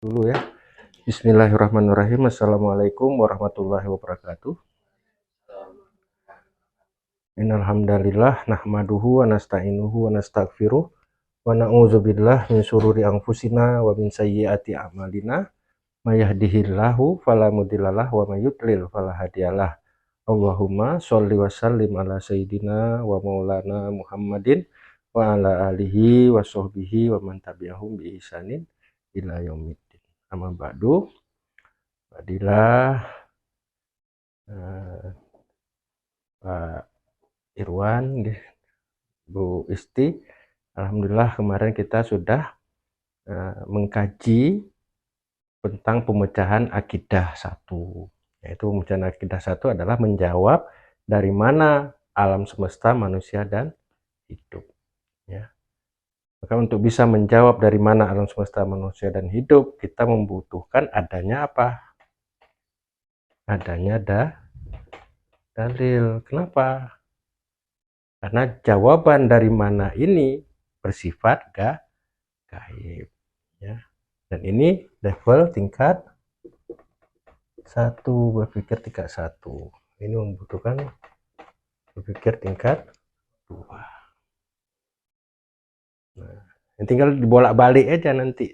Dulu ya. Bismillahirrahmanirrahim. Assalamualaikum warahmatullahi wabarakatuh. Innal hamdalillah nahmaduhu wa nasta'inuhu wa nastaghfiruh wa na'udzubillah min syururi anfusina wa min sayyiati a'malina. May yahdihillahu fala mudhillalah wa may yudlil fala hadiyalah. Allahumma sholli wa sallim ala sayyidina wa maulana Muhammadin wa ala alihi wa sahbihi wa man tabi'ahum bi ihsanin ila yaumiddin. Amma ba'du. Fadilah Pak Irwan, Bu Isti, alhamdulillah kemarin kita sudah mengkaji tentang pemecahan akidah satu. Yaitu pemecahan akidah satu adalah menjawab dari mana alam semesta, manusia, dan hidup. Ya. Maka untuk bisa menjawab dari mana alam semesta, manusia, dan hidup, kita membutuhkan adanya apa? Adanya dalil. Kenapa? Karena jawaban dari mana ini bersifat gaib. Ya. Dan ini level tingkat 1, berpikir tingkat 1. Ini membutuhkan berpikir tingkat 2. Nah, tinggal dibolak-balik aja nanti.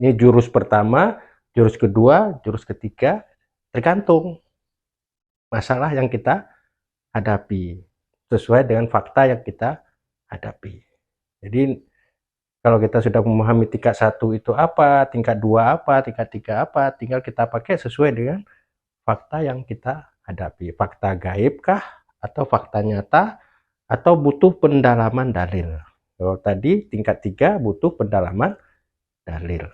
Ini jurus pertama, jurus kedua, jurus ketiga, tergantung masalah yang kita hadapi sesuai dengan fakta yang kita hadapi. Jadi kalau kita sudah memahami tingkat 1 itu apa, tingkat 2 apa, tingkat 3 apa, tinggal kita pakai sesuai dengan fakta yang kita hadapi. Fakta gaib kah, atau fakta nyata, atau butuh pendalaman dalil. Kalau tadi tingkat 3 butuh pendalaman dalil.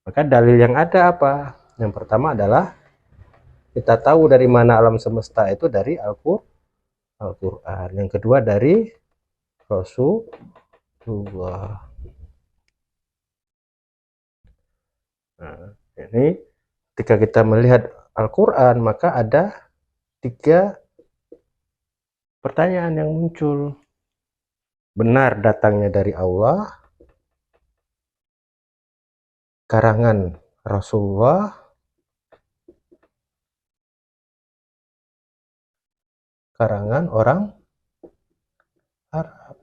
Maka dalil yang ada apa? Yang pertama adalah kita tahu dari mana alam semesta itu dari Al-Quran. Yang kedua dari Rasulullah. Nah, ini ketika kita melihat Al-Quran, maka ada 3 pertanyaan yang muncul. Benar datangnya dari Allah, karangan Rasulullah, karangan orang Arab.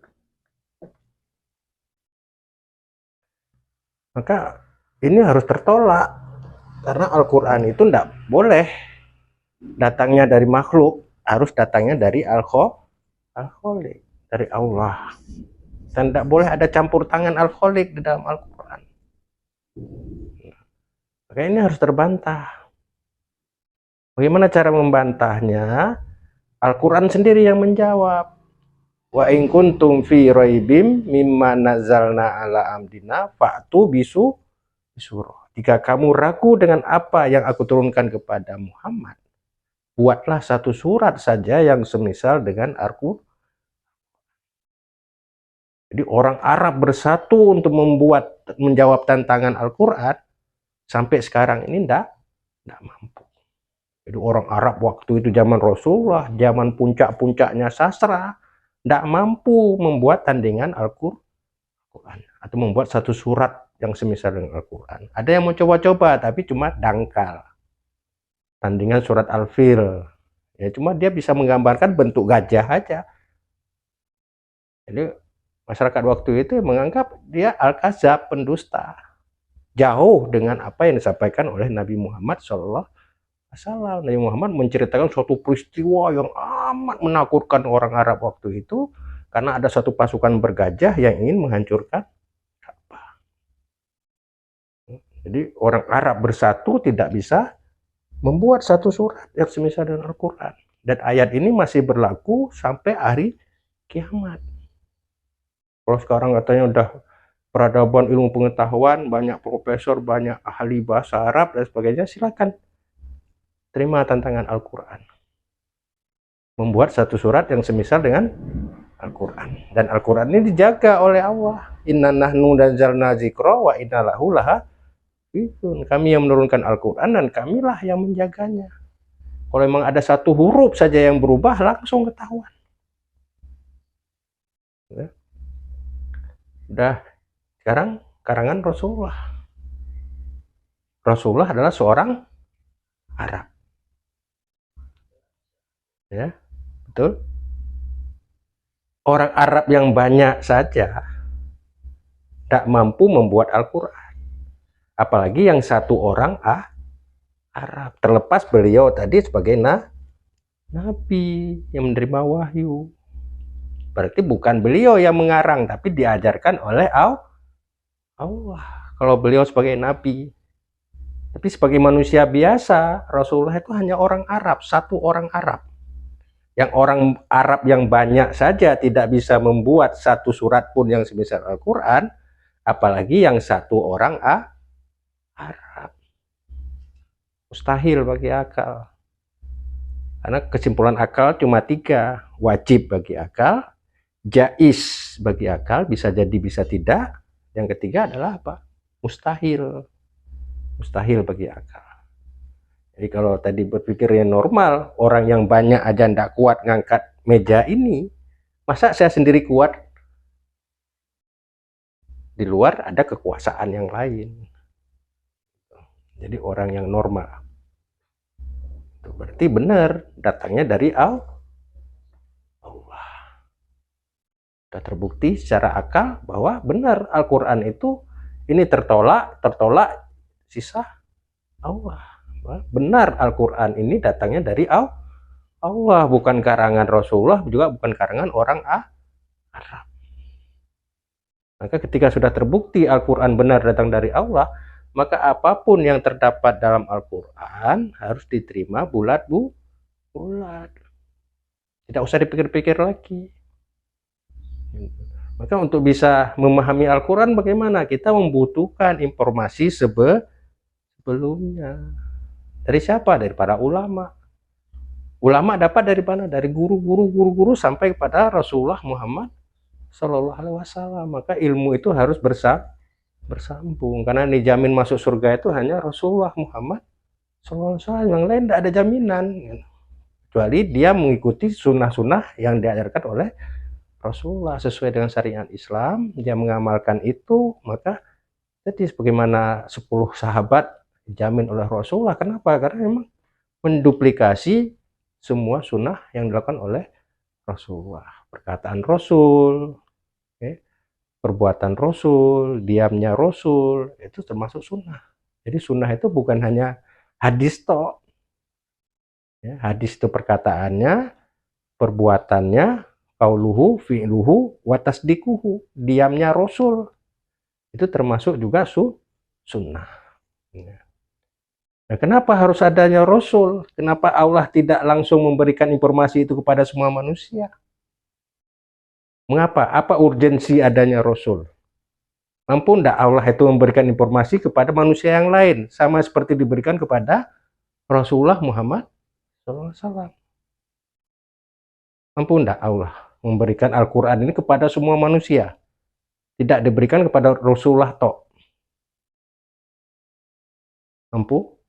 Maka ini harus tertolak, karena Al-Quran itu tidak boleh datangnya dari makhluk, harus datangnya dari Al-Khaliq, dari Allah. Dan tidak boleh ada campur tangan Al-Khaliq di dalam Al-Quran. Maka ini harus terbantah. Bagaimana cara membantahnya? Al-Quran sendiri yang menjawab. Wa in kuntum fi raibim mimma nazzalna ala amdina fa'tu bisurah. Jika kamu ragu dengan apa yang aku turunkan kepada Muhammad, buatlah satu surat saja yang semisal dengan Al-Quran. Jadi orang Arab bersatu untuk menjawab tantangan Al-Quran, sampai sekarang ini tidak mampu. Jadi orang Arab waktu itu zaman Rasulullah, zaman puncak-puncaknya sastra, tidak mampu membuat tandingan Al-Quran atau membuat satu surat yang semisal dengan Al-Quran. Ada yang mau coba-coba tapi cuma dangkal. Tandingan surat Al-Fil. Ya cuma dia bisa menggambarkan bentuk gajah aja. Jadi masyarakat waktu itu menganggap dia Al-Kazab, pendusta. Jauh dengan apa yang disampaikan oleh Nabi Muhammad SAW. Nabi Muhammad menceritakan suatu peristiwa yang amat menakutkan orang Arab waktu itu, karena ada satu pasukan bergajah yang ingin menghancurkan Ka'bah. Jadi orang Arab bersatu tidak bisa membuat satu surat yang semisal dengan Al-Quran. Dan ayat ini masih berlaku sampai hari kiamat. Kalau sekarang katanya udah peradaban ilmu pengetahuan, banyak profesor, banyak ahli bahasa Arab dan sebagainya, silakan terima tantangan Al-Quran. Membuat satu surat yang semisal dengan Al-Quran. Dan Al-Quran ini dijaga oleh Allah. Inna nahnu nazzalna dzikra wa inna lahu lahafizun. Kami yang menurunkan Al-Quran dan kamilah yang menjaganya. Kalau memang ada satu huruf saja yang berubah, langsung ketahuan. Udah, sekarang karangan Rasulullah. Rasulullah adalah seorang Arab. Ya, betul. Orang Arab yang banyak saja tidak mampu membuat Al-Quran. Apalagi yang satu orang Arab. Terlepas beliau tadi sebagai nabi yang menerima wahyu. Berarti bukan beliau yang mengarang, tapi diajarkan oleh Allah. Kalau beliau sebagai nabi. Tapi sebagai manusia biasa, Rasulullah itu hanya orang Arab, satu orang Arab. Yang orang Arab yang banyak saja tidak bisa membuat satu surat pun yang semisal Al-Quran, apalagi yang satu orang Arab. Mustahil bagi akal. Karena kesimpulan akal cuma 3. Wajib bagi akal, jais bagi akal, bisa jadi bisa tidak. Yang ketiga adalah apa? Mustahil. Mustahil bagi akal. Jadi kalau tadi berpikirnya normal, orang yang banyak aja ndak kuat ngangkat meja ini, masa saya sendiri kuat? Di luar ada kekuasaan yang lain. Jadi orang yang normal. Itu berarti benar datangnya dari Allah. Sudah terbukti secara akal bahwa benar Al-Quran itu ini tertolak sisa Allah. Benar Al-Quran ini datangnya dari Allah, bukan karangan Rasulullah, juga bukan karangan orang Arab. Maka ketika sudah terbukti Al-Quran benar datang dari Allah, maka apapun yang terdapat dalam Al-Quran harus diterima bulat. Tidak usah dipikir-pikir lagi. Maka untuk bisa memahami Al-Quran bagaimana? Kita membutuhkan informasi sebelumnya. Dari siapa? Dari para ulama. Ulama dapat dari mana? Dari guru-guru sampai kepada Rasulullah Muhammad Sallallahu Alaihi Wasallam. Maka ilmu itu harus bersambung. Karena dijamin masuk surga itu hanya Rasulullah Muhammad Sallallahu Alaihi Wasallam. Yang lain tidak ada jaminan. Kecuali dia mengikuti sunnah-sunnah yang diajarkan oleh Rasulullah sesuai dengan syariat Islam. Dia mengamalkan itu, maka jadi sebagaimana 10 sahabat dijamin oleh Rasulullah. Kenapa? Karena memang menduplikasi semua sunnah yang dilakukan oleh Rasulullah. Perkataan Rasul, perbuatan Rasul, diamnya Rasul, itu termasuk sunnah. Jadi sunnah itu bukan hanya hadis toh. Ya, hadis itu perkataannya, perbuatannya, qauluhu, fi'luhu, wa tasdikuhu, diamnya Rasul. Itu termasuk juga sunnah. Nah, kenapa harus adanya Rasul? Kenapa Allah tidak langsung memberikan informasi itu kepada semua manusia? Mengapa? Apa urgensi adanya Rasul? Mampu tidak Allah itu memberikan informasi kepada manusia yang lain, sama seperti diberikan kepada Rasulullah Muhammad SAW? Mampu tidak Allah memberikan Al-Quran ini kepada semua manusia? Tidak diberikan kepada Rasulullah toh. Mampu?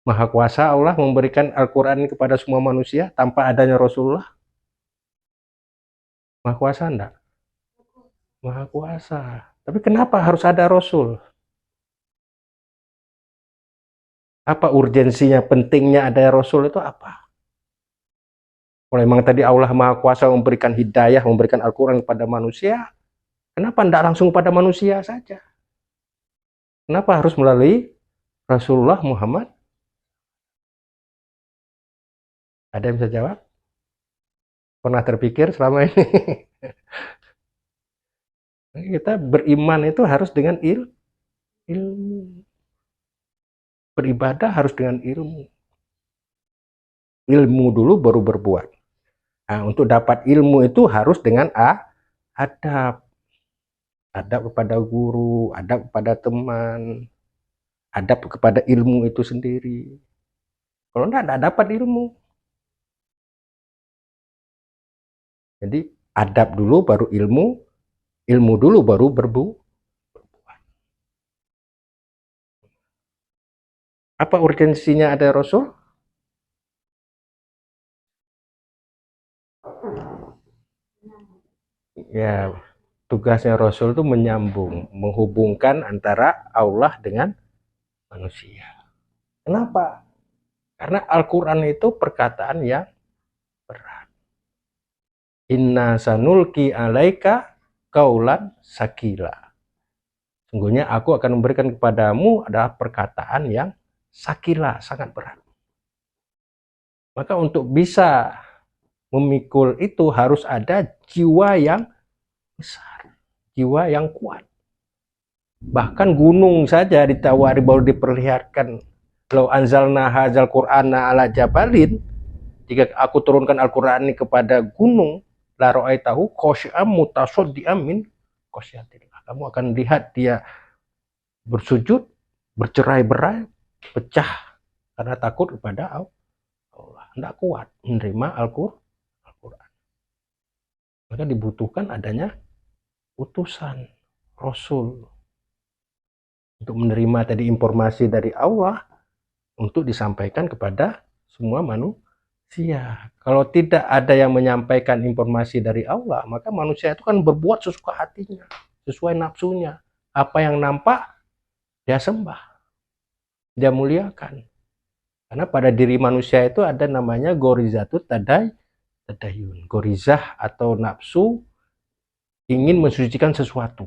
Maha kuasa Allah memberikan Al-Quran ini kepada semua manusia tanpa adanya Rasulullah? Maha kuasa enggak? Maha kuasa. Tapi kenapa harus ada Rasul? Apa urgensinya, pentingnya ada Rasul itu apa? Kalau memang tadi Allah Maha Kuasa memberikan hidayah, memberikan Al-Quran kepada manusia, kenapa tidak langsung pada manusia saja? Kenapa harus melalui Rasulullah Muhammad? Ada yang bisa jawab? Pernah terpikir selama ini? Kita beriman itu harus dengan ilmu. Beribadah harus dengan ilmu. Ilmu dulu baru berbuat. Nah, untuk dapat ilmu itu harus dengan adab. Adab kepada guru, adab kepada teman, adab kepada ilmu itu sendiri. Kalau tidak dapat ilmu. Jadi adab dulu baru ilmu, ilmu dulu baru berbuat. Apa urgensinya ada Rasul? Ya, tugasnya Rasul itu menyambung, menghubungkan antara Allah dengan manusia. Kenapa? Karena Al-Quran itu perkataan yang berat. Inna sanulki alaika kaulan sakila. Sungguhnya aku akan memberikan kepadamu adalah perkataan yang sakila, sangat berat. Maka untuk bisa memikul itu harus ada jiwa yang besar, jiwa yang kuat. Bahkan gunung saja ditawari baru diperlihatkan. Lau anzalna hadzal qur'ana ala jabalin, jika aku turunkan Al-Qur'an ini kepada gunung, la ra'aitahu khashi'an mutasaddian min khasyatillah. Kamu akan lihat dia bersujud, bercerai-berai, pecah karena takut kepada Allah. Tidak kuat menerima Al-Quran. Maka dibutuhkan adanya utusan Rasul untuk menerima tadi informasi dari Allah untuk disampaikan kepada semua manusia. Kalau tidak ada yang menyampaikan informasi dari Allah, maka manusia itu kan berbuat sesuka hatinya, sesuai nafsunya. Apa yang nampak dia sembah, dia muliakan. Karena pada diri manusia itu ada namanya gorizatut tadayun. Gorizah atau nafsu ingin mensucikan sesuatu.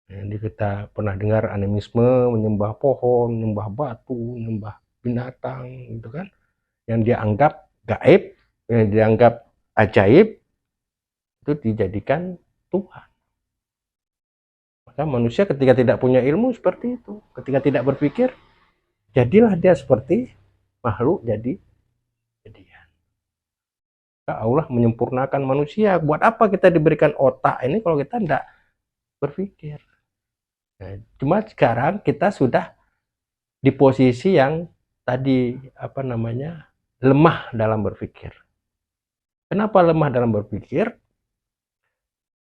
Jadi kita pernah dengar animisme, menyembah pohon, menyembah batu, menyembah binatang, gitu kan? Yang dia anggap gaib, yang dianggap ajaib, itu dijadikan Tuhan. Maka manusia ketika tidak punya ilmu seperti itu, ketika tidak berpikir, jadilah dia seperti makhluk jadian. Allah menyempurnakan manusia. Buat apa kita diberikan otak ini kalau kita tidak berpikir? Nah, cuma sekarang kita sudah di posisi yang tadi lemah dalam berpikir. Kenapa lemah dalam berpikir?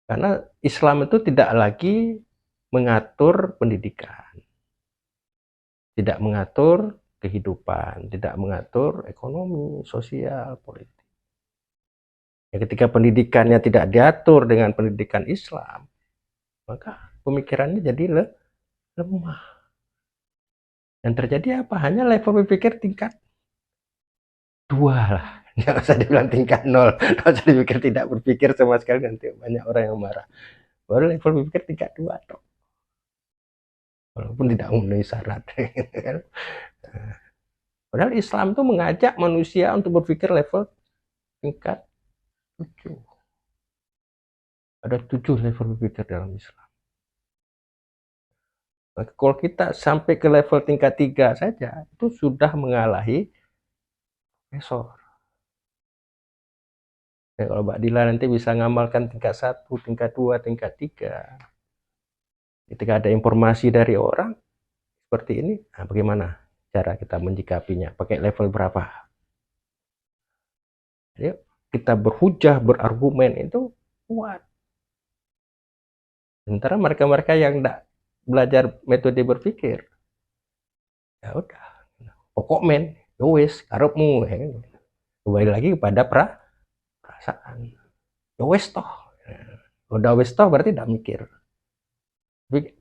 Karena Islam itu tidak lagi mengatur pendidikan, tidak mengatur kehidupan, tidak mengatur ekonomi, sosial, politik. Ya, ketika pendidikannya tidak diatur dengan pendidikan Islam, maka pemikirannya jadi lemah. Yang terjadi apa? Hanya level berpikir tingkat 2 lah. Nggak usah dibilang tingkat 0. Nggak usah dipikir tidak berpikir sama sekali, nanti banyak orang yang marah. Baru level berpikir tingkat 2 toh. Walaupun tidak memenuhi syarat. Padahal Islam itu mengajak manusia untuk berpikir level tingkat 7. Ada 7 level berpikir dalam Islam. Maka kalau kita sampai ke level tingkat 3 saja, itu sudah mengalahi profesor. Ya, kalau Mbak Dila nanti bisa ngamalkan tingkat 1, tingkat 2, tingkat 3. Ketika ada informasi dari orang seperti ini, nah bagaimana cara kita menyikapinya? Pakai level berapa? Jadi kita berhujah, berargumen itu kuat. Sementara mereka-mereka yang tidak belajar metode berpikir, ya udah, pokok men, wis, karepmu, kembali lagi kepada perasaan. Ya wis toh, udah wis toh berarti tidak mikir.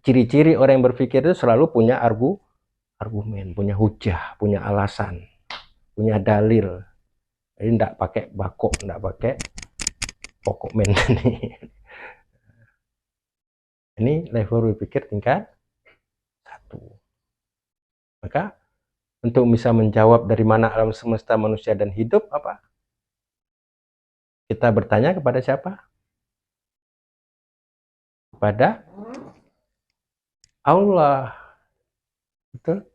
Ciri-ciri orang yang berpikir itu selalu punya argumen, punya hujah, punya alasan, punya dalil. Jadi tidak pakai bakok, tidak pakai pokok men. Ini level berpikir tingkat 1. Maka untuk bisa menjawab dari mana alam semesta, manusia, dan hidup, apa? Kita bertanya kepada siapa? Kepada Allah. Betul?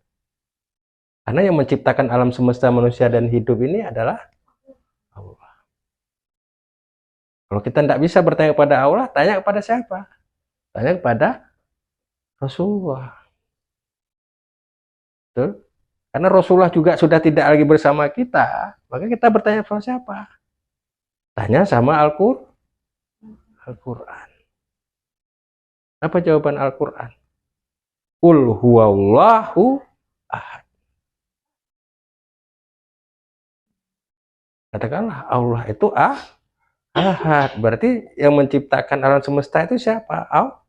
Karena yang menciptakan alam semesta, manusia, dan hidup ini adalah Allah. Kalau kita tidak bisa bertanya kepada Allah, tanya kepada siapa? Tanya kepada Rasulullah. Betul? Karena Rasulullah juga sudah tidak lagi bersama kita, maka kita bertanya kepada siapa? Tanya sama Al-Quran. Apa jawaban Al-Quran? Qul huwallahu ahad. Katakanlah Allah itu ahad. Berarti yang menciptakan alam semesta itu siapa? Allah.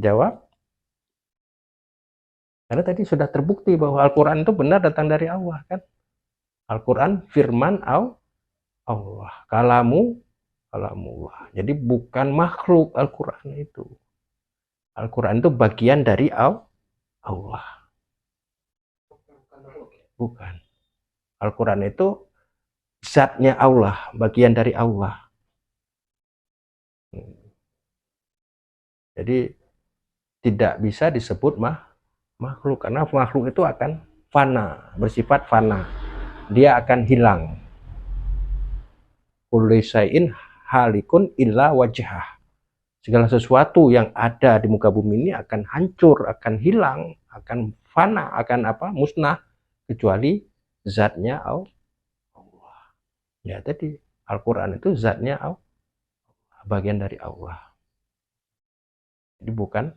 Jawab. Karena tadi sudah terbukti bahwa Al-Quran itu benar datang dari Allah kan. Al-Quran firman Allah. Kalamullah. Jadi bukan makhluk Al-Quran itu. Al-Quran itu bagian dari Allah. Bukan. Al-Quran itu zatnya Allah, bagian dari Allah. Jadi tidak bisa disebut makhluk, karena makhluk itu akan fana, bersifat fana. Dia akan hilang. Kullu syai'in halikun illa wajhah. Segala sesuatu yang ada di muka bumi ini akan hancur, akan hilang, akan fana, akan musnah, kecuali zatnya Allah. Ya tadi Al-Quran itu zatnya Allah, bagian dari Allah. Jadi bukan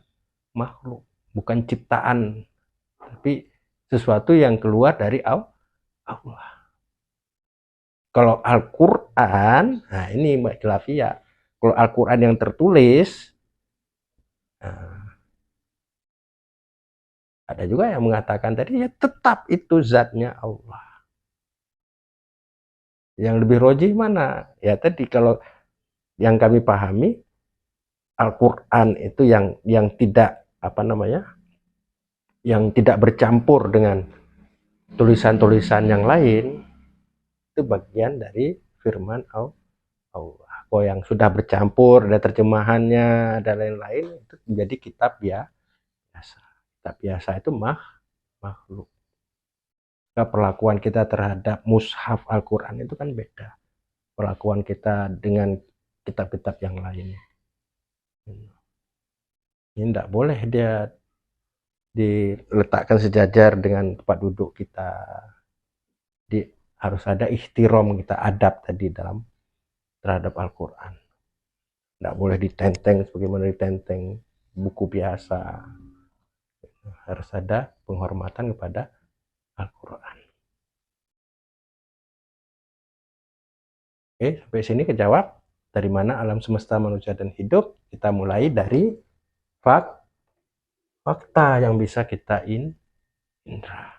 makhluk, bukan ciptaan, tapi sesuatu yang keluar dari Allah. Kalau Al-Quran, nah ini Mbak Jelafia, kalau Al-Quran yang tertulis, nah, ada juga yang mengatakan tadi ya tetap itu zatnya Allah. Yang lebih rojih mana? Ya tadi kalau yang kami pahami, Al-Quran itu yang tidak yang tidak bercampur dengan tulisan-tulisan yang lain, itu bagian dari firman Allah. Kalau yang sudah bercampur, ada terjemahannya, ada lain-lain, itu menjadi kitab biasa. Kitab biasa itu makhluk. Perlakuan kita terhadap mushaf Al-Quran itu kan beda. Perlakuan kita dengan kitab-kitab yang lain. Ini tidak boleh dia diletakkan sejajar dengan tempat duduk kita. Harus ada ihtiram, kita adab tadi terhadap Al-Quran. Tidak boleh ditenteng sebagaimana ditenteng buku biasa. Harus ada penghormatan kepada Al-Quran. Oke, sampai sini kejawab. Dari mana alam semesta, manusia, dan hidup? Kita mulai dari fakta yang bisa kita indra.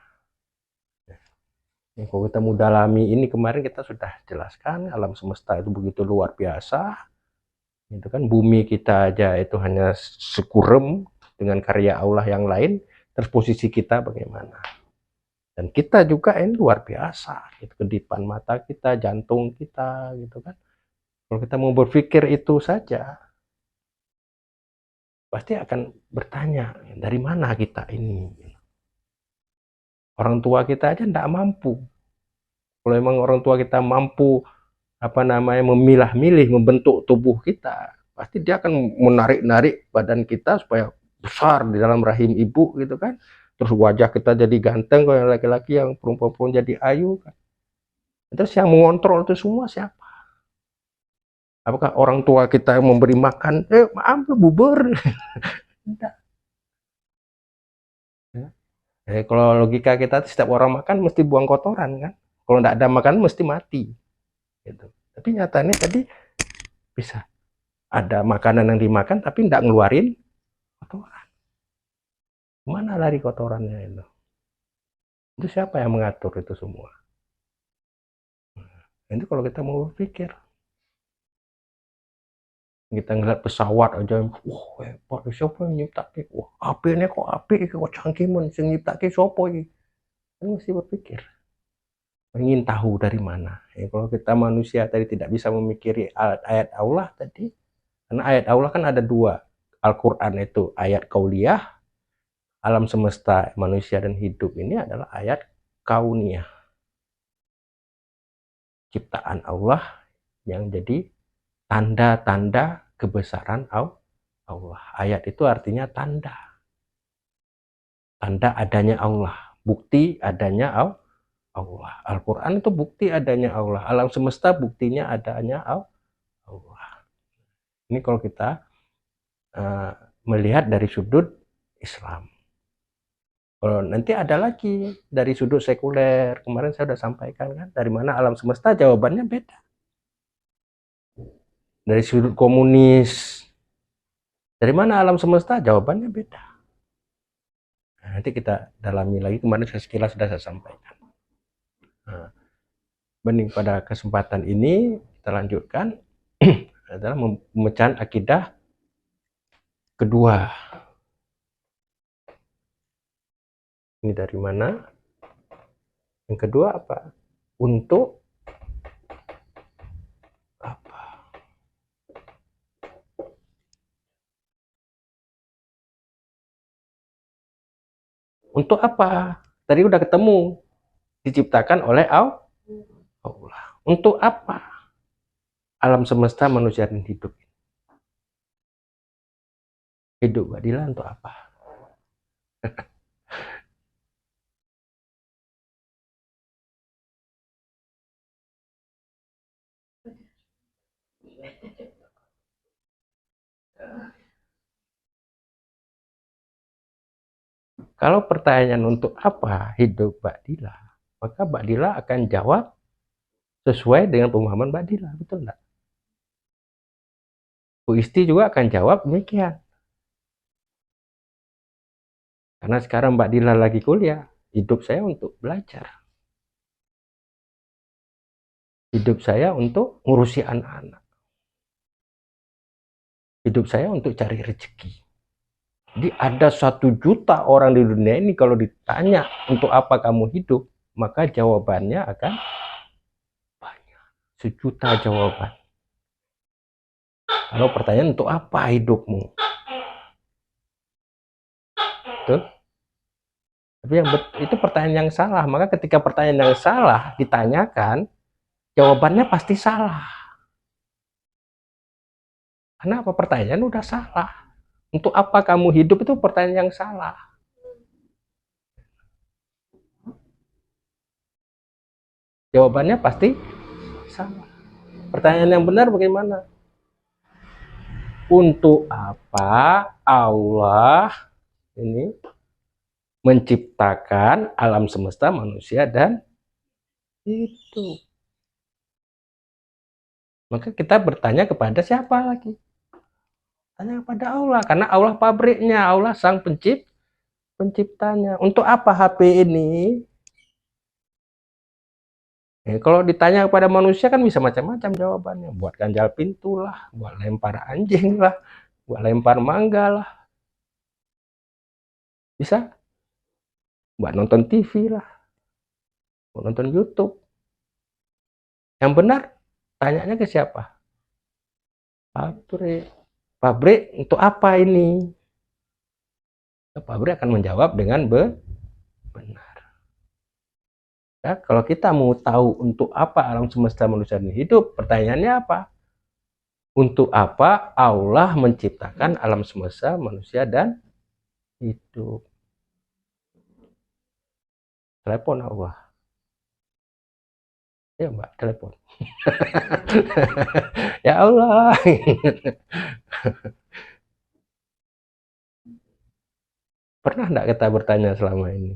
Kalau kita mau dalami ini, kemarin kita sudah jelaskan alam semesta itu begitu luar biasa. Itu kan bumi kita aja itu hanya sekurem dengan karya Allah yang lain. Terus posisi kita bagaimana? Dan kita juga ini luar biasa. Itu kedipan mata kita, jantung kita, gitu kan. Kalau kita mau berpikir itu saja, pasti akan bertanya, dari mana kita ini? Orang tua kita aja tidak mampu. Kalau memang orang tua kita mampu memilah-milih, membentuk tubuh kita, pasti dia akan menarik-narik badan kita supaya besar di dalam rahim ibu gitu kan. Terus wajah kita jadi ganteng, kalau yang laki-laki, yang perempuan jadi ayu kan. Terus yang mengontrol itu semua siapa? Apakah orang tua kita yang memberi makan, maaf bubur? Tidak. Kalau logika kita, setiap orang makan mesti buang kotoran kan. Kalau tidak ada makanan mesti mati. Gitu. Tapi nyatanya tadi bisa ada makanan yang dimakan tapi tidak ngeluarin kotoran. Mana lari kotorannya itu? Itu siapa yang mengatur itu semua? Nanti kalau kita mau berpikir, kita ngeliat pesawat aja, hebat, siapa yang nyiptakan? Apinya kok api, kok canggih men, yang nyiptakan siapa ini? Kan mesti berpikir, ingin tahu dari mana. Kalau kita manusia tadi tidak bisa memikiri ayat Allah tadi, karena ayat Allah kan ada dua, Al-Quran itu ayat kauliyah, alam semesta manusia dan hidup ini adalah ayat kauniyah, ciptaan Allah yang jadi tanda-tanda kebesaran Allah. Ayat itu artinya tanda adanya Allah, bukti adanya Allah. Al-Quran itu bukti adanya Allah, alam semesta buktinya adanya Allah. Ini kalau kita melihat dari sudut Islam. Kalau nanti ada lagi dari sudut sekuler, kemarin saya sudah sampaikan kan, dari mana alam semesta, jawabannya beda. Dari sudut komunis, Dari mana alam semesta? Jawabannya beda. Nah, nanti kita dalami lagi, kemarin sekilas sudah saya sampaikan. Nah, bening pada kesempatan ini kita lanjutkan adalah pemecahan akidah kedua. Ini dari mana? Yang kedua apa? Untuk apa? Untuk apa? Tadi udah ketemu. Diciptakan oleh Allah. Untuk apa? Alam semesta, manusia dan hidup. Hidup Badila untuk apa? Kalau pertanyaan untuk apa hidup Badila, maka Badila akan jawab sesuai dengan pemahaman Badila, betul enggak? Bu Isti juga akan jawab demikian. Karena sekarang Mbak Dila lagi kuliah, hidup saya untuk belajar. Hidup saya untuk ngurusi anak-anak. Hidup saya untuk cari rezeki. Jadi ada 1 juta orang di dunia ini, kalau ditanya untuk apa kamu hidup, maka jawabannya akan banyak. 1 juta jawaban. Kalau pertanyaan untuk apa hidupmu? Betul? Tapi itu pertanyaan yang salah. Maka ketika pertanyaan yang salah ditanyakan, jawabannya pasti salah. Karena apa? Pertanyaan udah salah. Untuk apa kamu hidup itu pertanyaan yang salah. Jawabannya pasti salah. Pertanyaan yang benar bagaimana? Untuk apa Allah ini menciptakan alam semesta, manusia dan hidup? Maka kita bertanya kepada siapa lagi? Tanya kepada Allah, karena Allah pabriknya, Allah sang penciptanya. Untuk apa HP ini? Kalau ditanya kepada manusia kan bisa macam-macam jawabannya. Buat ganjal pintu lah, buat lempar anjing lah, buat lempar mangga lah. Bisa buat nonton TV lah, buat nonton YouTube. Yang benar, tanyanya ke siapa? Pabrik. Pabrik untuk apa ini? Pabrik akan menjawab dengan benar. Ya, kalau kita mau tahu untuk apa alam semesta, manusia dan hidup, pertanyaannya apa? Untuk apa Allah menciptakan alam semesta, manusia dan hidup? Telepon Allah. Ya Mbak, telepon. Ya Allah. Pernah enggak kita bertanya selama ini?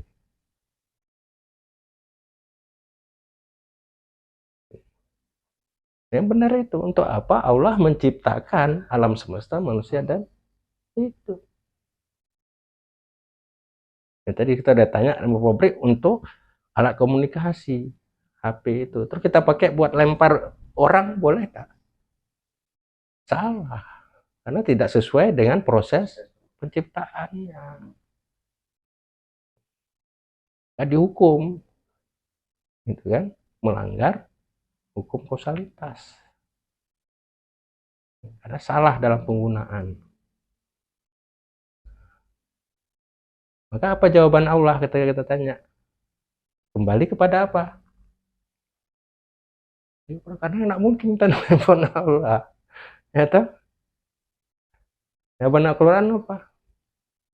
Yang benar itu, untuk apa Allah menciptakan alam semesta, manusia dan hidup? Ya, tadi kita udah tanya sama pabrik untuk alat komunikasi, HP itu. Terus kita pakai buat lempar orang, boleh nggak? Salah, karena tidak sesuai dengan proses penciptaannya. Nggak dihukum, gitu kan? Melanggar hukum kausalitas. Karena salah dalam penggunaan. Maka apa jawaban Allah ketika kita tanya? Kembali kepada apa? Karena nggak mungkin kita nelfon Allah. Ya toh? Jawaban Al-Quran apa?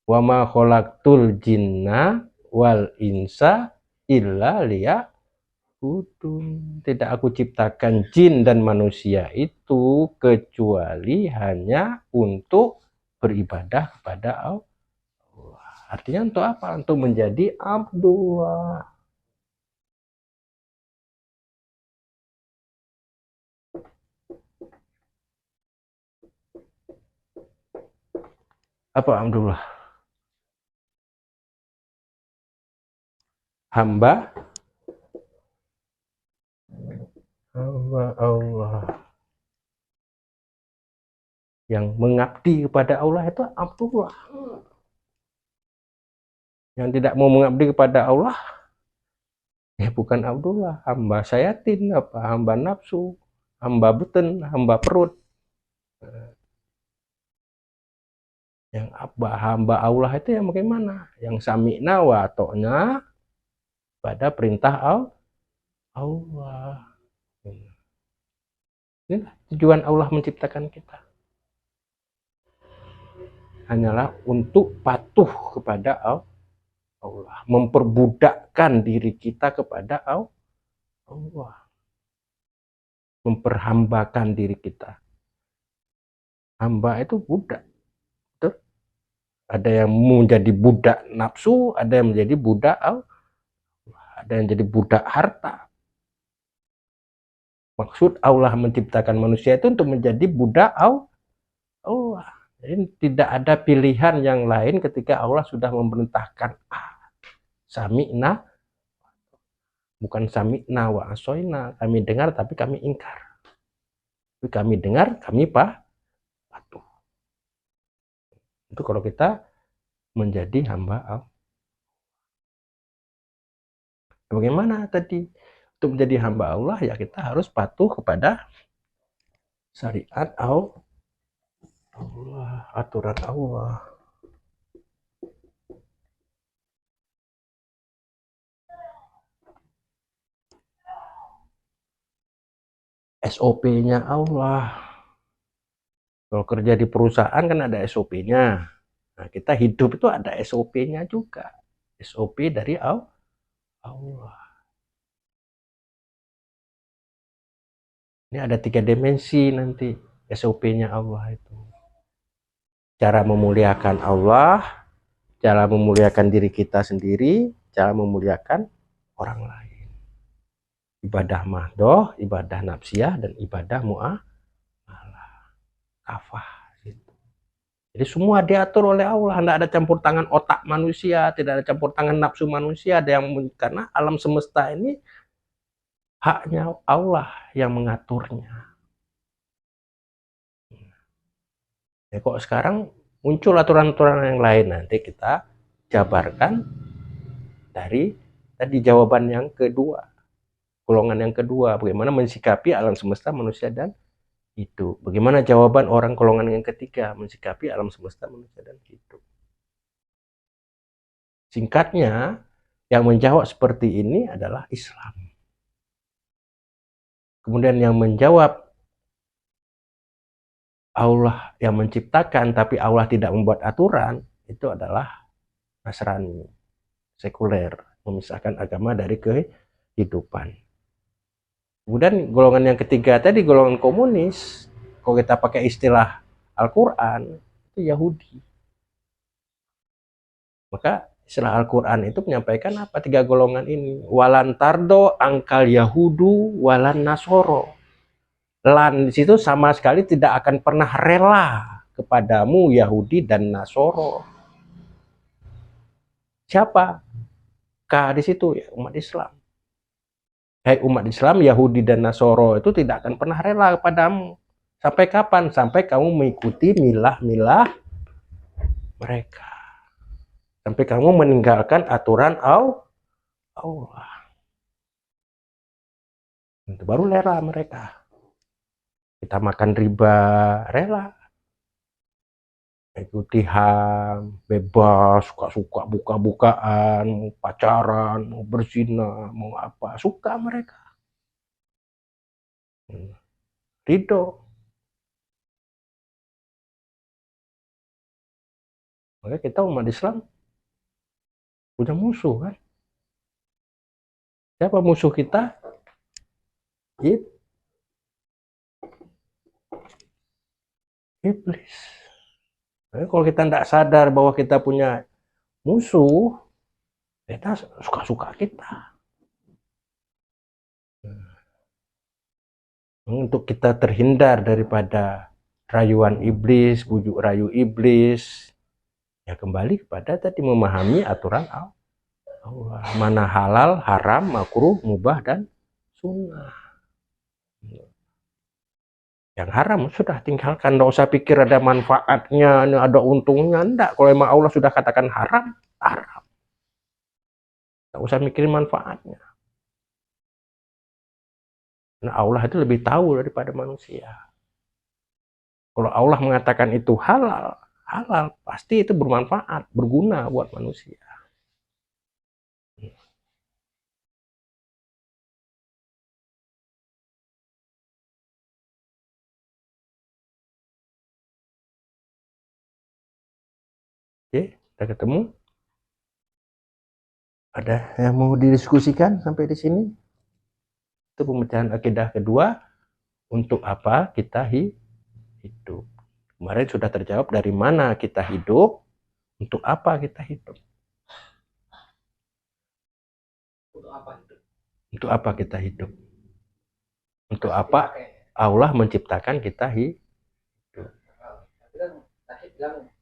Wa ma khalaqtul jinna wal insa illa liya'budun. Tidak aku ciptakan jin dan manusia itu kecuali hanya untuk beribadah kepada Allah. Artinya untuk apa? Untuk menjadi Abdullah. Apa Abdullah? Hamba Allah yang mengabdi kepada Allah itu Abdullah. Yang tidak mau mengabdi kepada Allah ya bukan Abdullah, hamba syayatin, apa hamba nafsu, hamba beten, hamba perut. Yang hamba Allah itu yang bagaimana? Yang sami'na wa ta'na pada perintah Allah. Inilah tujuan Allah menciptakan kita. Hanyalah untuk patuh kepada Allah, memperbudakkan diri kita kepada Allah, memperhambakan diri kita. Hamba itu budak. Betul? Ada yang menjadi budak nafsu, ada yang menjadi budak Allah, ada yang jadi budak harta. Maksud Allah menciptakan manusia itu untuk menjadi budak Allah. Jadi tidak ada pilihan yang lain ketika Allah sudah memerintahkan sami'na, bukan sami'na wa asoina, kami dengar tapi kami ingkar. Tapi kami dengar, kami patuh. Itu kalau kita menjadi hamba Allah. Bagaimana tadi? Untuk menjadi hamba Allah ya kita harus patuh kepada syariat Allah, aturan Allah. SOP-nya Allah. Kalau kerja di perusahaan kan ada SOP-nya. Nah, kita hidup itu ada SOP-nya juga. SOP dari Allah. Ini ada 3 dimensi nanti SOP-nya Allah itu. Cara memuliakan Allah, cara memuliakan diri kita sendiri, cara memuliakan orang lain. Ibadah mahdoh, ibadah nafsiyah, dan ibadah mu'amalah, kafah. Gitu. Jadi semua diatur oleh Allah, tidak ada campur tangan otak manusia, tidak ada campur tangan nafsu manusia, ada yang karena alam semesta ini haknya Allah yang mengaturnya. Ya, kok sekarang muncul aturan-aturan yang lain, nanti kita jabarkan dari tadi jawaban yang kedua, golongan yang kedua, bagaimana mensikapi alam semesta, manusia, dan hidup. Bagaimana jawaban orang golongan yang ketiga, mensikapi alam semesta, manusia, dan hidup. Singkatnya, yang menjawab seperti ini adalah Islam. Kemudian yang menjawab Allah yang menciptakan tapi Allah tidak membuat aturan, itu adalah Nasrani, sekuler, memisahkan agama dari kehidupan. Kemudian golongan yang ketiga tadi, golongan komunis, kalau kita pakai istilah Al-Quran, itu Yahudi. Maka istilah Al-Quran itu menyampaikan apa? 3 golongan ini. Walan tardo angkal Yahudu walan Nasoro. Lan di situ sama sekali tidak akan pernah rela kepadamu Yahudi dan Nasoro. Siapa? Di situ ya umat Islam. Hai umat Islam, Yahudi dan Nasoro itu tidak akan pernah rela kepadamu. Sampai kapan? Sampai kamu mengikuti milah-milah mereka. Sampai kamu meninggalkan aturan Allah. Itu baru rela mereka. Kita makan riba, rela. Ikuti HAM, bebas, suka-suka, buka-bukaan, mau pacaran, mau berzina, mau apa, suka mereka. Ridho. Makanya kita umat Islam punya musuh kan. Siapa musuh kita? Iblis. Jadi kalau kita tidak sadar bahwa kita punya musuh, kita suka-suka kita. Untuk kita terhindar daripada rayuan iblis, bujuk rayu iblis, Ya kembali kepada tadi memahami aturan Allah. Mana halal, haram, makruh, mubah, dan sunnah. Yang haram sudah tinggalkan, nggak usah pikir ada manfaatnya, ada untungnya, enggak. Kalau emang Allah sudah katakan haram, haram. Nggak usah mikirin manfaatnya. Nah, Allah itu lebih tahu daripada manusia. Kalau Allah mengatakan itu halal, halal pasti itu bermanfaat, berguna buat manusia. Oke, kita ketemu. Ada yang mau didiskusikan sampai di sini? Itu pemecahan akidah kedua. Untuk apa kita hidup? Kemarin sudah terjawab dari mana kita hidup, untuk apa kita hidup. Untuk apa hidup? Untuk apa kita hidup? Untuk apa Allah menciptakan kita hidup? Tadi bilang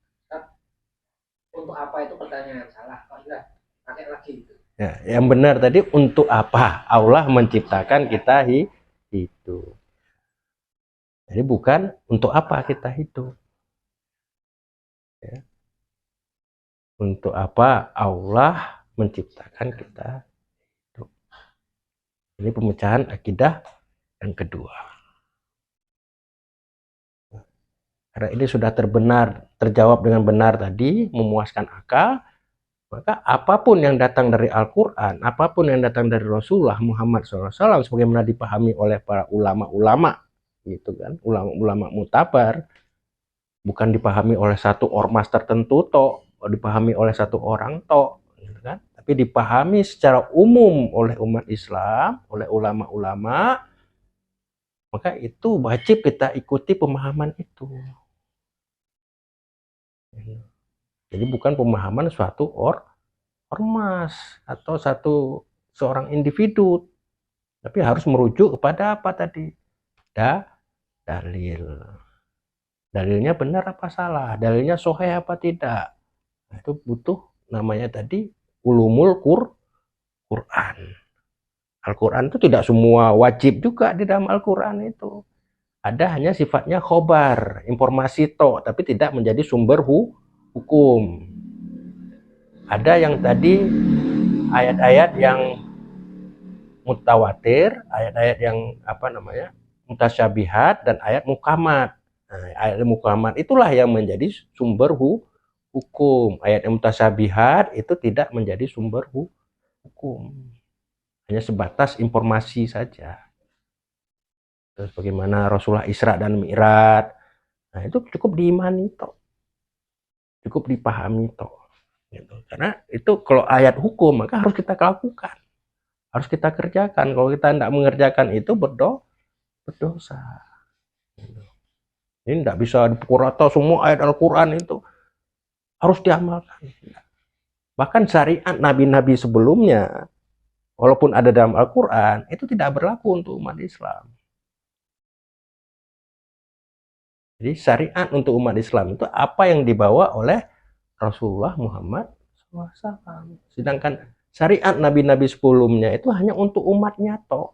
untuk apa itu pertanyaan salah. Kok enggak pakai lagi itu? Ya, yang benar tadi untuk apa Allah menciptakan kita hidup. Jadi bukan untuk apa kita hidup. Ya. Untuk apa Allah menciptakan kita hidup. Ini pemecahan akidah yang kedua. Karena ini sudah terjawab dengan benar tadi, memuaskan akal, maka apapun yang datang dari Al-Quran, apapun yang datang dari Rasulullah Muhammad SAW, sebagaimana dipahami oleh para ulama-ulama, gitu kan, ulama-ulama mutabar, bukan dipahami oleh satu ormas tertentu toh, dipahami oleh satu orang toh, gitu kan, tapi dipahami secara umum oleh umat Islam, oleh ulama-ulama, maka itu wajib kita ikuti pemahaman itu. Jadi bukan pemahaman suatu ormas atau seorang individu, tapi harus merujuk kepada apa tadi? Dalil. Dalilnya benar apa salah? Dalilnya sahih apa tidak? Nah, itu butuh namanya tadi ulumul Quran. Al-Quran itu tidak semua wajib juga di dalam Al-Quran itu. Ada hanya sifatnya khobar, informasi tok, tapi tidak menjadi sumber hukum. Ada yang tadi ayat-ayat yang mutawatir, ayat-ayat yang mutasyabihat, dan ayat mukamat. Nah, ayat mukamat itulah yang menjadi sumber hukum. Ayat yang mutasyabihat itu tidak menjadi sumber hukum. Hanya sebatas informasi saja. Terus bagaimana Rasulullah Isra dan Mi'raj. Nah, itu cukup diimani toh. Cukup dipahami toh. Gitu. Karena itu kalau ayat hukum maka harus kita lakukan. Harus kita kerjakan. Kalau kita tidak mengerjakan itu berdosa. Ini tidak bisa dipukul rata semua ayat Al-Quran itu harus diamalkan. Bahkan syariat nabi-nabi sebelumnya, walaupun ada dalam Al-Quran, itu tidak berlaku untuk umat Islam. Jadi syariat untuk umat Islam itu apa yang dibawa oleh Rasulullah Muhammad SAW. Sedangkan syariat nabi-nabi sebelumnya itu hanya untuk umatnya toh.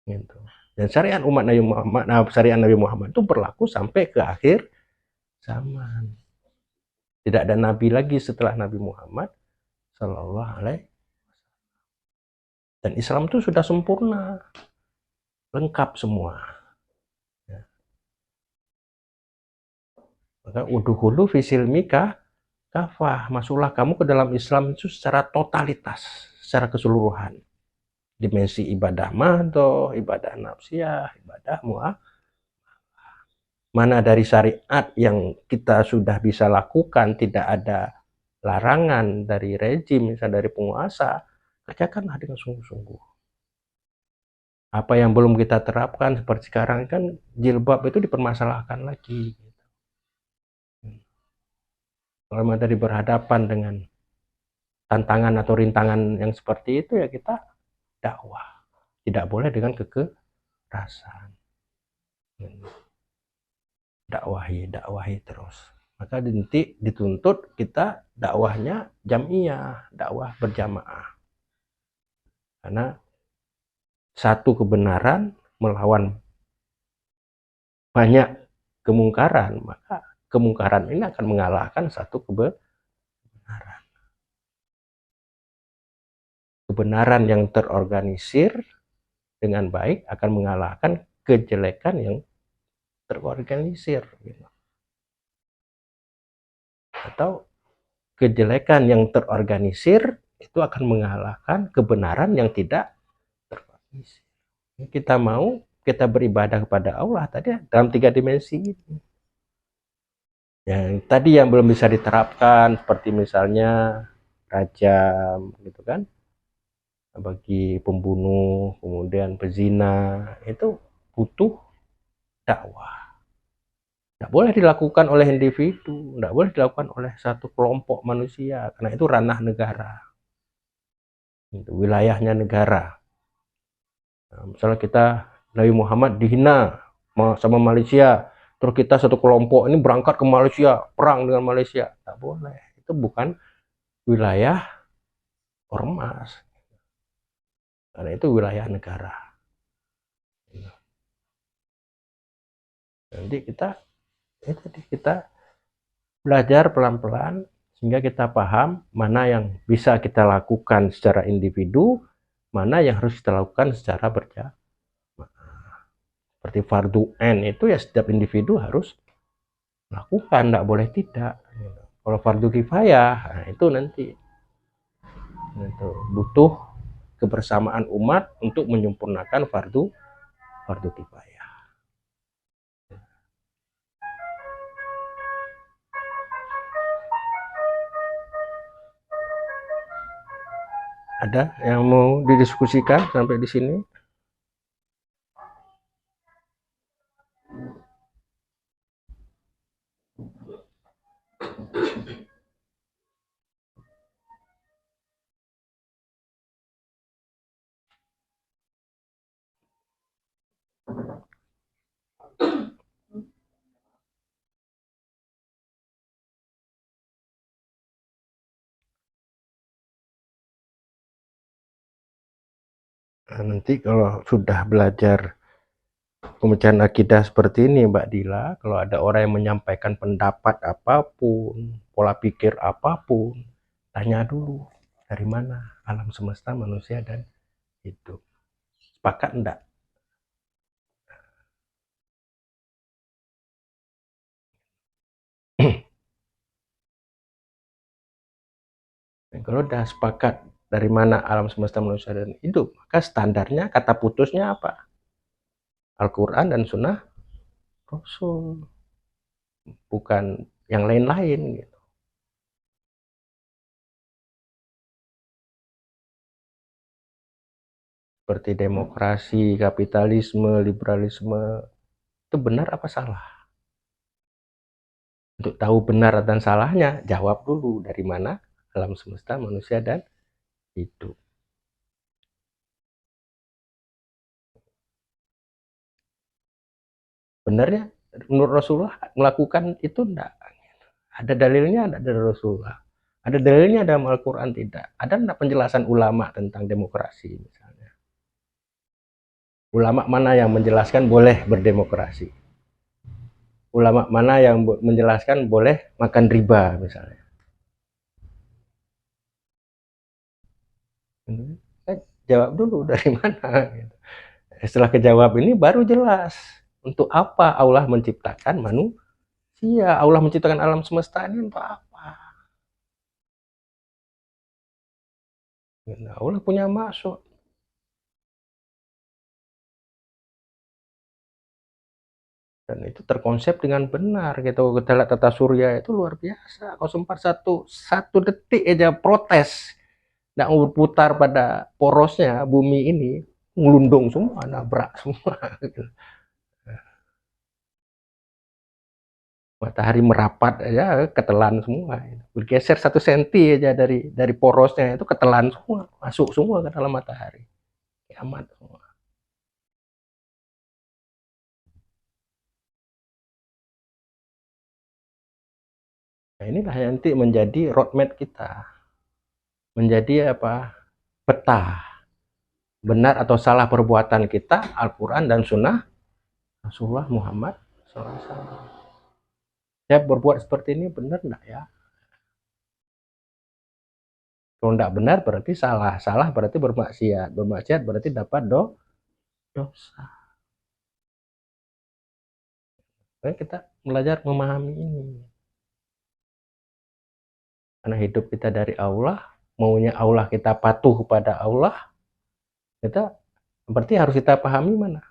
Gitu. Dan syariat umat Nabi Muhammad, syariat Nabi Muhammad itu berlaku sampai ke akhir zaman. Tidak ada nabi lagi setelah Nabi Muhammad Sallallahu Alaihi Wasallam. Dan Islam itu sudah sempurna, lengkap semua. Ya. Maka udhulu fisilmi kafah, masuklah kamu ke dalam Islam itu secara totalitas, secara keseluruhan. Dimensi ibadah mahdoh, ibadah nafsiyah, ibadah mu'ah. Mana dari syariat yang kita sudah bisa lakukan, tidak ada larangan dari rejim, misalnya dari penguasa, kerjakanlah dengan sungguh-sungguh. Apa yang belum kita terapkan seperti sekarang kan jilbab itu dipermasalahkan lagi. Kalau tadi berhadapan dengan tantangan atau rintangan yang seperti itu, ya kita dakwah. Tidak boleh dengan kekerasan. Dakwahi terus. Maka nanti dituntut kita dakwahnya jamiah, dakwah berjamaah. Karena satu kebenaran melawan banyak kemungkaran, maka kemungkaran ini akan mengalahkan satu kebenaran. Kebenaran yang terorganisir dengan baik akan mengalahkan kejelekan yang terorganisir. Atau kejelekan yang terorganisir itu akan mengalahkan kebenaran yang tidak terorganisir. Kita mau kita beribadah kepada Allah tadi dalam 3 dimensi ini. Yang tadi yang belum bisa diterapkan seperti misalnya rajam gitu kan, bagi pembunuh, kemudian pezina, itu butuh dakwah. Tidak boleh dilakukan oleh individu, tidak boleh dilakukan oleh satu kelompok manusia, karena itu ranah negara, itu wilayahnya negara. Nah, misalnya kita Nabi Muhammad dihina sama Malaysia, terus kita satu kelompok ini berangkat ke Malaysia, perang dengan Malaysia, tidak boleh. Itu bukan wilayah ormas, karena itu wilayah negara. Nanti kita belajar pelan-pelan sehingga kita paham mana yang bisa kita lakukan secara individu, mana yang harus kita lakukan secara berjamaah. Seperti fardu N itu ya setiap individu harus lakukan, tidak boleh tidak. Kalau fardu kifayah, nah itu nanti itu butuh kebersamaan umat untuk menyempurnakan fardu kifayah. Ada yang mau didiskusikan sampai di sini? Nah, nanti kalau sudah belajar pemecahan akidah seperti ini Mbak Dila, kalau ada orang yang menyampaikan pendapat apapun, pola pikir apapun, tanya dulu dari mana alam semesta, manusia, dan hidup. Sepakat enggak? Kalau udah sepakat dari mana alam semesta, manusia, dan hidup, maka standarnya, kata putusnya apa? Al-Quran dan Sunnah Rasul, bukan yang lain-lain gitu. Seperti demokrasi, kapitalisme, liberalisme, itu benar apa salah? Untuk tahu benar dan salahnya, jawab dulu dari mana alam semesta, manusia, dan hidup. Benarnya menurut Rasulullah melakukan itu enggak? Ada dalilnya ada dari Rasulullah. Ada dalilnya dalam Al-Quran tidak? Ada enggak penjelasan ulama tentang demokrasi misalnya? Ulama mana yang menjelaskan boleh berdemokrasi? Ulama mana yang menjelaskan boleh makan riba misalnya? Jawab dulu dari mana? Setelah kejawab ini baru jelas untuk apa Allah menciptakan manusia, Allah menciptakan alam semesta ini untuk apa? Allah punya maksud. Dan itu terkonsep dengan benar gitu. Kita lihat tata surya itu luar biasa. 041 satu detik aja protes, nggak berputar pada porosnya bumi ini, ngelundung semua, nabrak semua. Gitu. Matahari merapat aja ketelan semua. Bergeser 1 senti aja dari porosnya itu ketelan semua, masuk semua ke dalam matahari. Kiamat semua. Nah, inilah yang nanti menjadi roadmap kita, menjadi apa, peta benar atau salah perbuatan kita, Al-Quran dan Sunnah Rasulullah Muhammad SAW. Saya berbuat seperti ini benar enggak ya? Kalau enggak benar berarti salah, salah berarti bermaksiat, bermaksiat berarti dapat dosa. Jadi kita belajar memahami ini. Karena hidup kita dari Allah, maunya Allah, kita patuh pada Allah, kita berarti harus kita pahami mana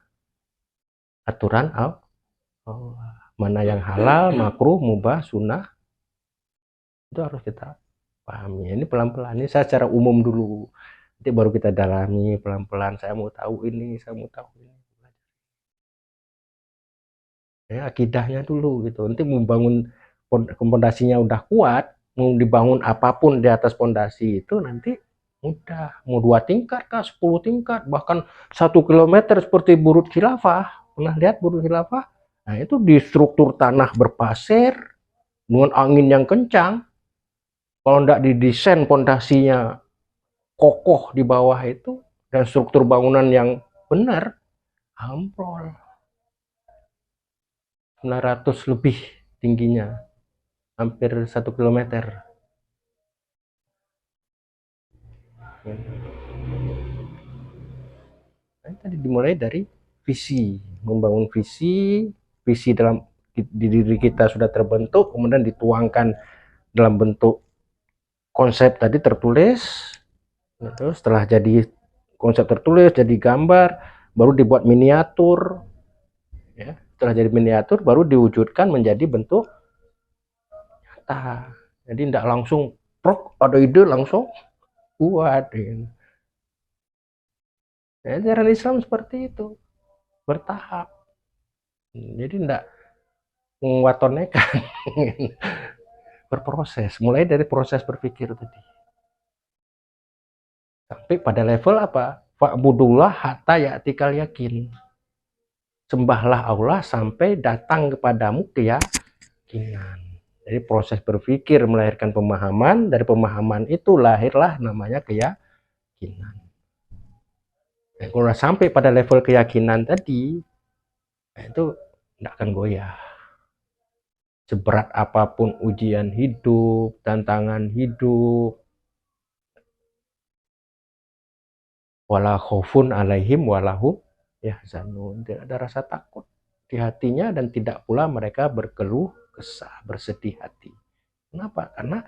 aturan Allah, mana yang halal, makruh, mubah, sunnah, itu harus kita pahami. Ini pelan-pelan, ini saya secara umum dulu, nanti baru kita dalami pelan-pelan. Saya mau tahu ini, saya mau tahu ini. Ya, akidahnya dulu gitu. Nanti membangun pondasinya udah kuat, mau dibangun apapun di atas pondasi itu nanti mudah. Mau 2 tingkat kah, 10 tingkat, bahkan 1 kilometer seperti Burut Khilafah. Pernah lihat Burut Khilafah? Nah, itu di struktur tanah berpasir dengan angin yang kencang. Kalau enggak didesain pondasinya kokoh di bawah itu dan struktur bangunan yang benar, ambrol. 900 lebih tingginya, hampir 1 kilometer. Nah, tadi dimulai dari visi, membangun visi dalam di diri kita sudah terbentuk, kemudian dituangkan dalam bentuk konsep tadi tertulis. Terus setelah jadi konsep tertulis, jadi gambar, baru dibuat miniatur. Ya, setelah jadi miniatur, baru diwujudkan menjadi bentuk nyata. Jadi tidak langsung ada ide langsung buat. Ya, ajaran Islam seperti itu, bertahap. Jadi tidak mengwatonekan, berproses. Mulai dari proses berpikir tadi. Sampai pada level apa? Fa'budullah hatta ya'tikal yakin. Sembahlah Allah sampai datang kepadamu keyakinan. Jadi proses berpikir melahirkan pemahaman, dari pemahaman itu lahirlah namanya keyakinan. Nah, kalau sampai pada level keyakinan tadi, itu tidak akan goyah. Seberat apapun ujian hidup, tantangan hidup, wala khaufun alaihim walahum yahzanun. Tidak ada rasa takut di hatinya dan tidak pula mereka berkeluh kesah, bersedih hati. Kenapa? Karena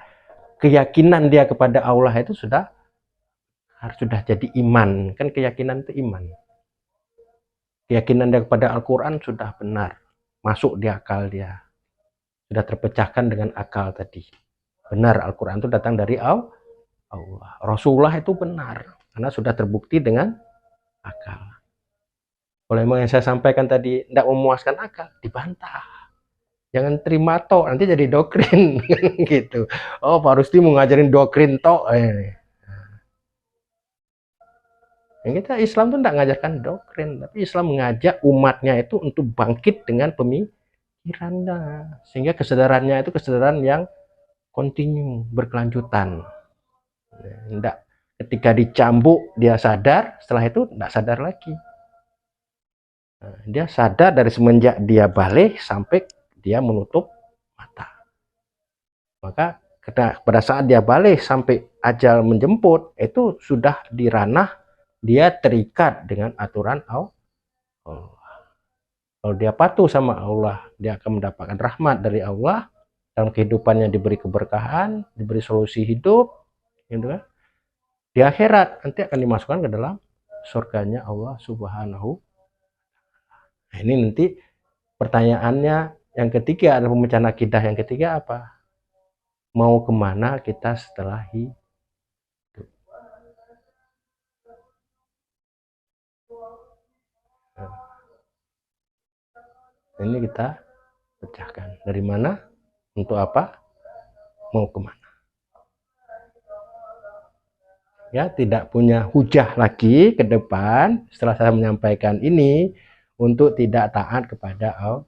keyakinan dia kepada Allah itu sudah jadi iman. Kan keyakinan itu iman. Keyakinan dia kepada Al-Quran sudah benar, masuk di akal dia, sudah terpecahkan dengan akal tadi. Benar, Al-Quran itu datang dari Allah. Rasulullah itu benar, karena sudah terbukti dengan akal. Kalau memang yang saya sampaikan tadi tidak memuaskan akal, dibantah. Jangan terima tok, nanti jadi doktrin gitu. Oh, Pak Rusdi mau ngajarin doktrin tok. Yang kita Islam tuh tidak mengajarkan doktrin, tapi Islam mengajak umatnya itu untuk bangkit dengan pemikirannya, sehingga kesadarannya itu kesadaran yang kontinu, berkelanjutan. Tidak ketika dicambuk dia sadar, setelah itu tidak sadar lagi. Nah, dia sadar dari semenjak dia balik sampai dia menutup mata. Maka pada saat dia balik sampai ajal menjemput, itu sudah di ranah dia terikat dengan aturan Allah. Kalau dia patuh sama Allah, dia akan mendapatkan rahmat dari Allah, dalam kehidupannya diberi keberkahan, diberi solusi hidup, gitu kan. Di akhirat nanti akan dimasukkan ke dalam surganya Allah Subhanahu. Nah, ini nanti pertanyaannya yang ketiga, ada pemecahan akidah yang ketiga apa? Mau kemana kita setelah hidup? Ini kita pecahkan. Dari mana? Untuk apa? Mau kemana? Ya, tidak punya hujah lagi ke depan setelah saya menyampaikan ini untuk tidak taat kepada Allah.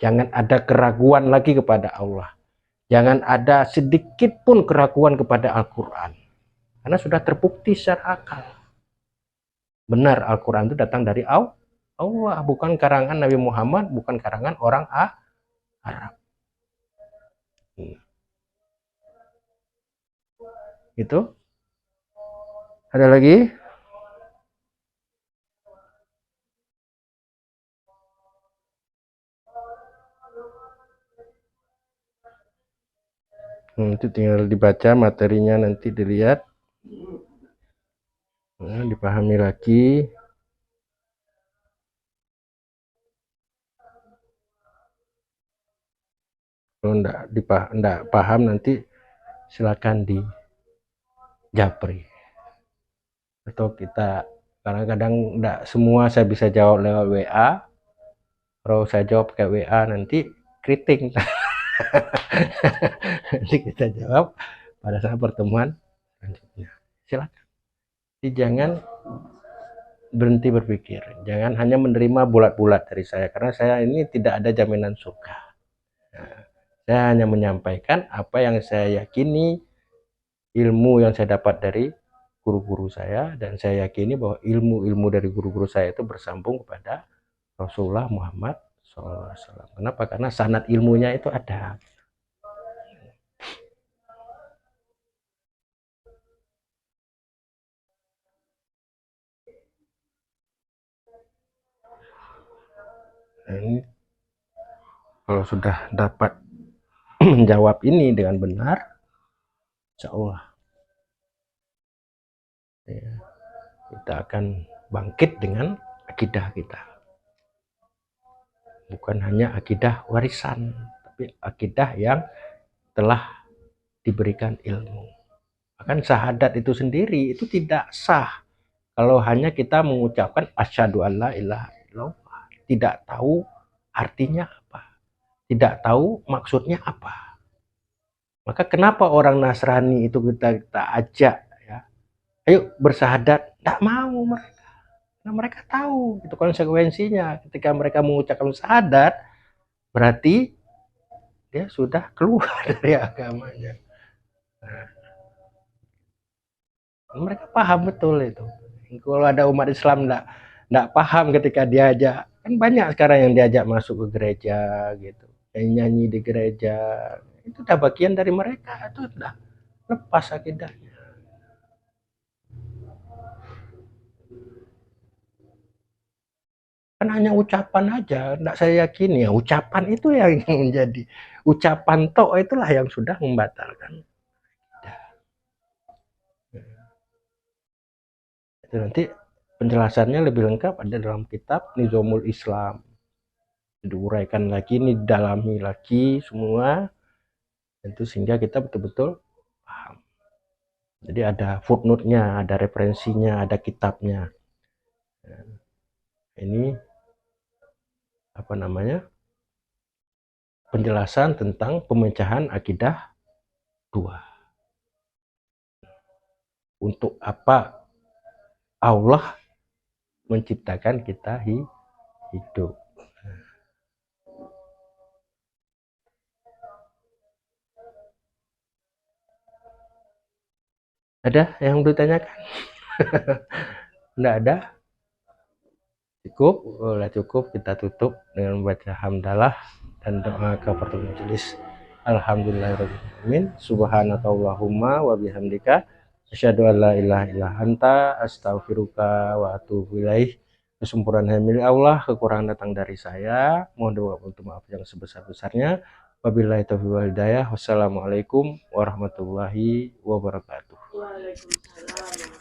Jangan ada keraguan lagi kepada Allah. Jangan ada sedikit pun keraguan kepada Al-Quran. Karena sudah terbukti secara akal. Benar Al-Quran itu datang dari Allah, bukan karangan Nabi Muhammad, bukan karangan orang Arab. Itu. Ada lagi? Itu tinggal dibaca materinya, nanti dilihat, dipahami lagi. Kalau enggak paham nanti silakan di japri. Atau kita, kadang-kadang enggak semua saya bisa jawab lewat WA. Kalau saya jawab pakai WA nanti kritik. Nanti kita jawab pada saat pertemuan selanjutnya. Silakan. Jadi jangan berhenti berpikir, jangan hanya menerima bulat-bulat dari saya, karena saya ini tidak ada jaminan surga. Saya hanya menyampaikan apa yang saya yakini, ilmu yang saya dapat dari guru-guru saya, dan saya yakini bahwa ilmu-ilmu dari guru-guru saya itu bersambung kepada Rasulullah Muhammad SAW. Kenapa? Karena sanad ilmunya itu ada. Nah, ini kalau sudah dapat menjawab ini dengan benar, insya Allah ya, kita akan bangkit dengan akidah kita. Bukan hanya akidah warisan, tapi akidah yang telah diberikan ilmu. Bahkan syahadat itu sendiri itu tidak sah kalau hanya kita mengucapkan asyhadu alla ilaha illallah, tidak tahu artinya apa, tidak tahu maksudnya apa. Maka kenapa orang Nasrani itu kita ajak ya, ayo bersyahadat, tidak mau mereka. Nah, mereka tahu itu konsekuensinya. Ketika mereka mengucapkan syahadat, berarti dia sudah keluar dari agamanya. Nah, mereka paham betul itu. Kalau ada umat Islam enggak paham ketika diajak, kan banyak sekarang yang diajak masuk ke gereja gitu, nyanyi di gereja, itu udah bagian dari mereka, itu udah lepas akidahnya. Kan hanya ucapan aja, enggak saya yakini ya ucapan itu yang menjadi ucapan tok, itulah yang sudah membatalkan. Itu nanti penjelasannya lebih lengkap ada dalam kitab Nizamul Islam. Diuraikan lagi, ini didalami lagi semua, itu sehingga kita betul-betul paham. Jadi ada footnote-nya, ada referensinya, ada kitabnya. Ini apa namanya? Penjelasan tentang pemecahan akidah 2. Untuk apa Allah menciptakan kita hidup. Ada yang ditanyakan? Enggak ada? Cukup, kita tutup dengan membaca hamdalah dan doa kafaratul majelis. Alhamdulillahirabbil subhanakallahumma wa bihamdika asyhadu an la ilaha illa anta astaghfiruka wa atubu ilaih. Kesempurnaan milik Allah, kekurangan datang dari saya. Mohon doa untuk maaf yang sebesar-besarnya. Wabillahi taufiq wal hidayah. Wassalamualaikum warahmatullahi wabarakatuh. Waalaikumsalam.